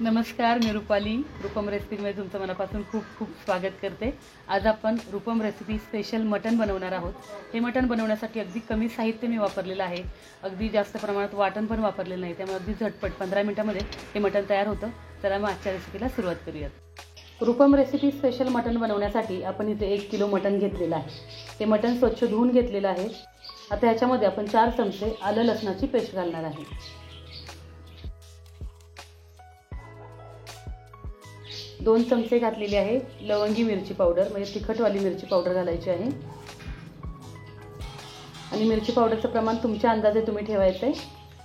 नमस्कार, मी रुपाली. रूपम रेसिपीमध्ये तुमचं मनापासून खूप खूप स्वागत करते. आज आपण रूपम रेसिपी स्पेशल मटण बनवणार आहोत. हे मटण बनवण्यासाठी अगदी कमी साहित्य मी वापरलेलं आहे. अगदी जास्त प्रमाणात वाटण पण वापरलेलं नाही, त्यामुळे अगदी झटपट 15 मिनिटांमध्ये हे मटण तयार होतं. चला मग आजच्या रेसिपीला सुरुवात करूयात. रूपम रेसिपी स्पेशल मटण बनवण्यासाठी आपण इथे 1 किलो मटण घेतलेलं आहे. हे मटण स्वच्छ धुवून घेतलेलं आहे. आता ह्याच्यामध्ये आपण 4 चमचे आलं लसणाची पेस्ट घालणार आहे. 2 चमचे घातलेली आहे लवंगी मिरची पावडर, म्हणजे तिखटवाली मिरची पावडर घालायची आहे. आणि मिरची पावडरचं प्रमाण तुमच्या अंदाजे तुम्ही ठेवायचं आहे.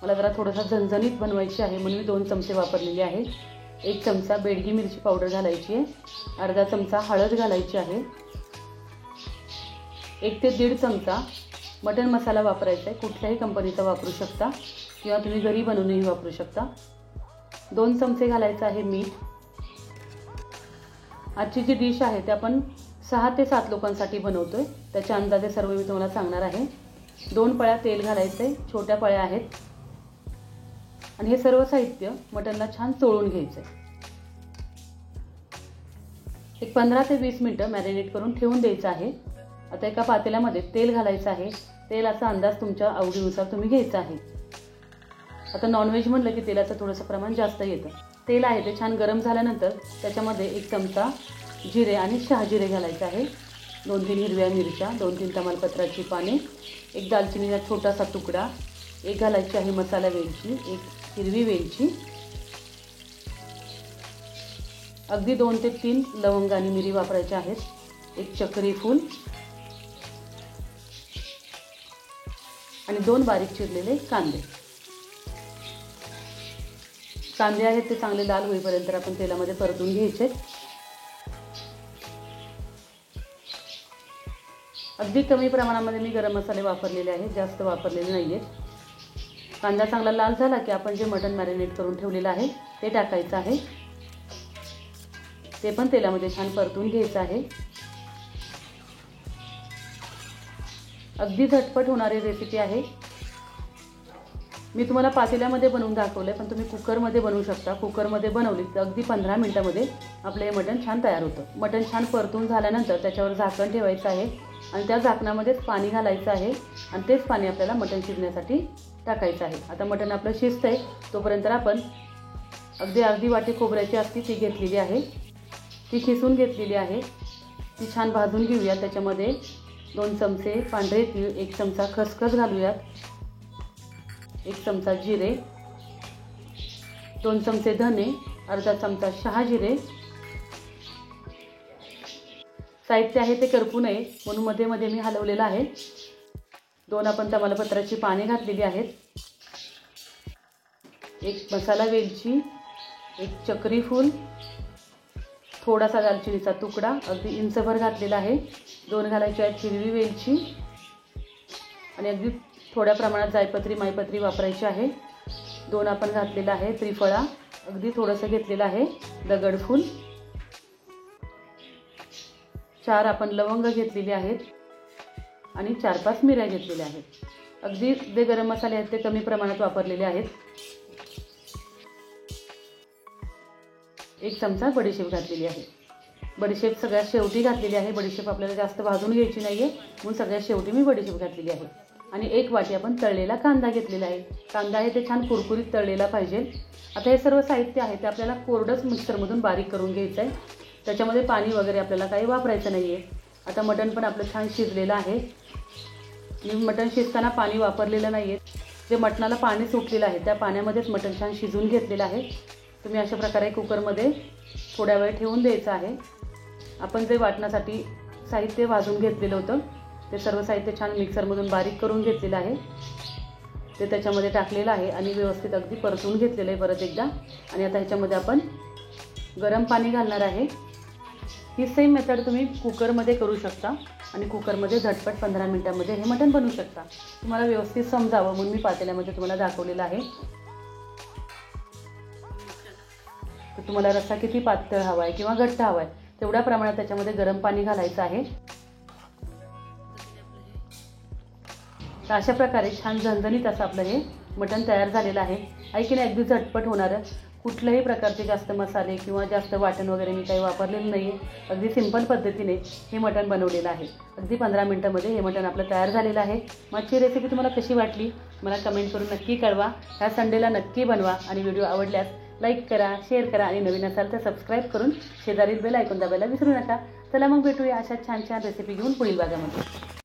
मला जरा थोडासा झणझणीत बनवायची आहे म्हणून मी 2 चमचे वापरलेले आहे. 1 चमचा बेडगी मिरची पावडर घालायची आहे. अर्धा चमचा हळद घालायची आहे. 1 ते 1.5 चमचा मटण मसाला वापरायचा आहे. कुठल्याही कंपनीचा वापरू शकता किंवा तुम्ही घरी बनवूनही वापरू शकता. 2 चमचे घालायचं आहे मीठ. आजची जी डिश आहे ते आपण 6 ते 7 लोकांसाठी बनवतोय, त्याच्या अंदाजे सर्व मी तुम्हाला सांगणार आहे. 2 पळ्या तेल घालायचे, छोट्या पळ्या आहेत. आणि हे सर्व साहित्य मटणला छान चोळून घ्यायचं आहे. एक 15 ते 20 मिनिटं मॅरिनेट करून ठेवून द्यायचं आहे. आता एका पातेल्यामध्ये तेल घालायचं आहे. तेलाचा अंदाज तुमच्या आवडीनुसार तुम्ही घ्यायचा आहे. आता नॉनव्हेज म्हणलं की तेलाचं थोडंसं प्रमाण जास्त येतं. तेल आहे ते छान गरम झाल्यानंतर त्याच्यामध्ये 1 चमचा जिरे आणि शहाजिरे घालायचे आहे. 2-3 हिरव्या मिरच्या, 2-3 तमालपत्राची पाने, 1 दालचिनीचा छोटासा तुकडा, 1 घालायची आहे मसाला वेलची, 1 हिरवी वेलची, अगदी 2 ते 3 लवंग आणि मिरी वापरायच्या आहेत, 1 चक्री फूल आणि 2 बारीक चिरलेले कांदे. कांदे आहेत ते चांगले लाल होईपर्यंत आपण तेलामध्ये परतून घ्यायचे. अगदी कमी प्रमाणामध्ये मी गरम मसाले वापरलेले आहेत, जास्त वापरलेले नाही आहेत. कांदा चांगला लाल झाला की आपण जे मटण मॅरिनेट करून ठेवलेलं आहे ते टाकायचं आहे. ते पण तेलामध्ये छान परतून घ्यायचं आहे. अगदी झटपट होणारी रेसिपी आहे. मी तुम्हाला पातेल्यामध्ये बनवून दाखवलं आहे, पण तुम्ही कुकरमध्ये बनवू शकता. कुकरमध्ये बनवली तर अगदी 15 मिनिटांमध्ये आपलं हे मटण छान तयार होतं. मटण छान परतून झाल्यानंतर त्याच्यावर झाकण ठेवायचं आहे आणि त्या झाकणामध्येच पाणी घालायचं आहे आणि तेच पाणी आपल्याला मटण शिजण्यासाठी टाकायचं आहे. आता मटण आपलं शिजतं आहे तोपर्यंत आपण अगदी अर्धी वाटी खोबऱ्याची असती ती घेतलेली आहे, ती खिसून घेतलेली आहे. ती छान भाजून घेऊयात. त्याच्यामध्ये 2 चमचे पांढरे तीळ, 1 चमचा खसखस घालूयात, 1 चमचा जिरे, 2 चमचे धने, अर्धा चमचा शहाजिरे. साहित्य आहे ते करपू नये म्हणून मध्ये मध्ये मी हलवलेलं आहे. 2 आपण तमालपत्राची पाने घातलेली आहेत, 1 मसाला वेलची, 1 चक्री फूल, थोडासा दालचिनीचा तुकडा अगदी इंचभर घातलेला आहे, 2 घालायची आहेत हिरवी वेलची आणि अगदी थोड्या प्रमाणात जायपत्री मायपत्री वापरायची आहे. 2 आपण घातलेला आहे त्रिफळा, अगदी थोडंसं घेतलेलं आहे दगडफूल, 4 आपण लवंग घेतलेले आहेत आणि 4-5 मिऱ्या घेतलेल्या आहेत. अगदी जे गरम मसाले आहेत ते कमी प्रमाणात वापरलेले आहेत. 1 चमचा बडीशेप घातलेली आहे. बडीशेप सगळ्यात शेवटी घातलेली आहे. बडीशेप आपल्याला जास्त भाजून घ्यायची नाही आहे म्हणून सगळ्यात शेवटी मी बडीशेप घातलेली आहे. आणि 1 वाटी आपण तळलेला कांदा घेतलेला आहे. कांदा आहे ते छान कुरकुरीत तळलेला पाहिजे. आता हे सर्व साहित्य आहे ते आपल्याला कोरडंच मिक्सरमधून बारीक करून घ्यायचं आहे. त्याच्यामध्ये पाणी वगैरे आपल्याला काही वापरायचं नाही आहे. आता मटण पण आपलं छान शिजलेलं आहे. मी मटण शिजताना पाणी वापरलेलं नाही आहे. जे मटणाला पाणी सुटलेलं आहे त्या पाण्यामध्येच मटण छान शिजवून घेतलेलं आहे. तुम्ही अशा प्रकारे कुकरमध्ये थोड्या वेळ ठेवून द्यायचं आहे. आपण जे वाटण्यासाठी साहित्य भाजून घेतलेलं होतं ते सर्व साहित्य छान मिक्सरमधून बारीक करून घेतलेलं आहे. ते त्याच्यामध्ये टाकलेलं आहे आणि व्यवस्थित अगदी परतून घेतलेलं आहे परत एकदा. आणि आता ह्याच्यामध्ये आपण गरम पाणी घालणार आहे. ही सेम मेथड तुम्ही कुकरमध्ये करू शकता आणि कुकरमध्ये झटपट 15 मिनिटांमध्ये हे मटण बनवू शकता. तुम्हाला व्यवस्थित समजावं म्हणून मी पातेल्यामध्ये तुम्हाला दाखवलेलं आहे. तर तुम्हाला रस्सा किती पातळ हवा आहे किंवा घट्ट हवा आहे तेवढ्या प्रमाणात त्याच्यामध्ये गरम पाणी घालायचं आहे. तर अशा प्रकारे छान झणझणीत असं आपलं हे मटण तयार झालेलं आहे. आहे की नाही, अगदी झटपट होणारं. कुठल्याही प्रकारचे जास्त मसाले किंवा जास्त वाटण वगैरे मी काही वापरलेलं नाही आहे. अगदी सिंपल पद्धतीने हे मटण बनवलेलं आहे. अगदी 15 मिनटामध्ये हे मटण आपलं तयार झालेलं आहे. माझी रेसिपी तुम्हाला कशी वाटली मला कमेंट करून नक्की कळवा. ह्या संडेला नक्की बनवा आणि व्हिडिओ आवडल्यास लाईक करा, शेअर करा आणि नवीन असाल तर सबस्क्राईब करून शेजारील बेल आयकॉन दाबायला विसरू नका. चला मग भेटूया अशा छान छान रेसिपी घेऊन पुढील भागामध्ये.